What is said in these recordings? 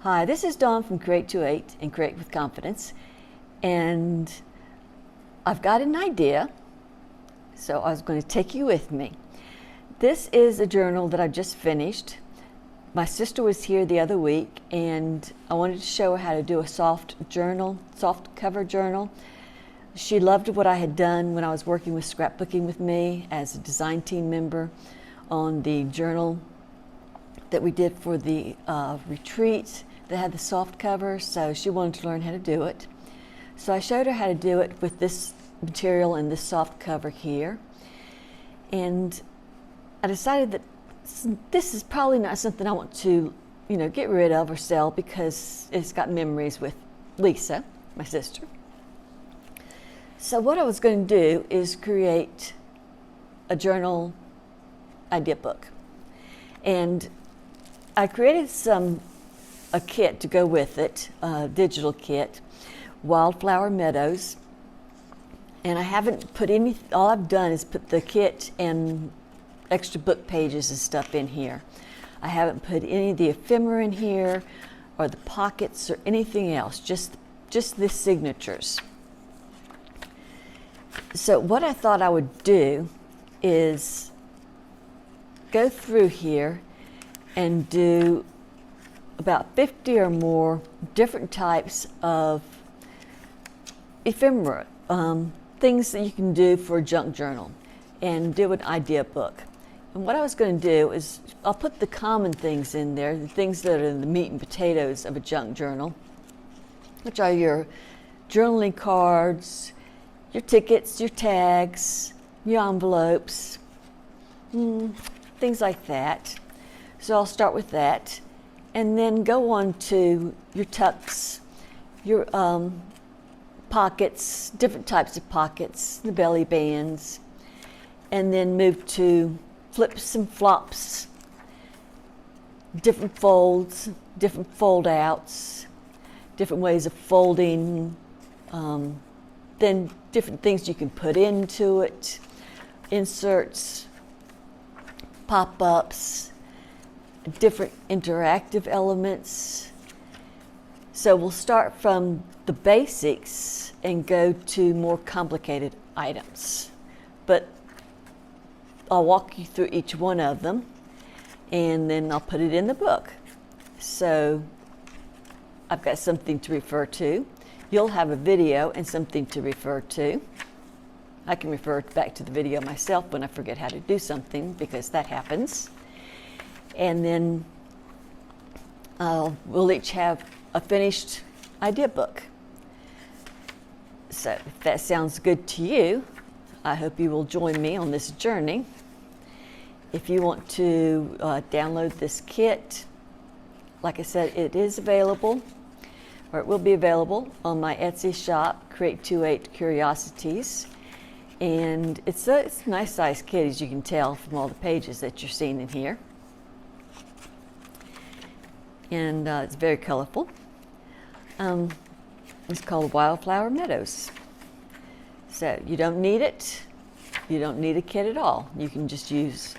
Hi, this is Dawn from Create28 and Create with Confidence, and I've got an idea, so I was going to take you with me. This is a journal that I just finished. My sister was here the other week, and I wanted to show her how to do a soft cover journal. She loved what I had done when I was working with scrapbooking with me as a design team member on the journal that we did for the retreat that had the soft cover, so she wanted to learn how to do it. So I showed her how to do it with this material and this soft cover here. And I decided that this is probably not something I want to, get rid of or sell, because it's got memories with Lisa, my sister. So what I was going to do is create a journal idea book. And I created a kit to go with it, a digital kit, Wildflower Meadows. And I haven't put all I've done is put the kit and extra book pages and stuff in here. I haven't put any of the ephemera in here or the pockets or anything else, just the signatures. So what I thought I would do is go through here and do about 50 or more different types of ephemera, things that you can do for a junk journal, and do an idea book. And what I was going to do is I'll put the common things in there, the things that are the meat and potatoes of a junk journal, which are your journaling cards, your tickets, your tags, your envelopes, things like that. So I'll start with that, and then go on to your tucks, your pockets, different types of pockets, the belly bands, and then move to flips and flops, different folds, different fold outs, different ways of folding, then different things you can put into it, inserts, pop-ups, different interactive elements. So we'll start from the basics and go to more complicated items. But I'll walk you through each one of them, and then I'll put it in the book. So I've got something to refer to. You'll have a video and something to refer to. I can refer back to the video myself when I forget how to do something, because that happens. And then we'll each have a finished idea book. So if that sounds good to you, I hope you will join me on this journey. If you want to download this kit, like I said, it is available, or it will be available on my Etsy shop, Create28 Curiosities. And it's a nice sized kit, as you can tell from all the pages that you're seeing in here. And it's very colorful. It's called Wildflower Meadows. So you don't need it. You don't need a kit at all. You can just use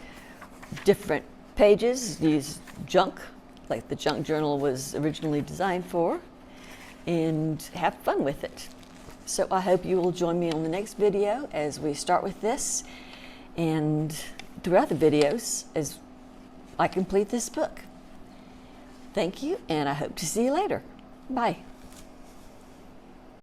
different pages, use junk, like the junk journal was originally designed for, and have fun with it. So I hope you will join me on the next video as we start with this, and throughout the videos as I complete this book. Thank you, and I hope to see you later. Bye.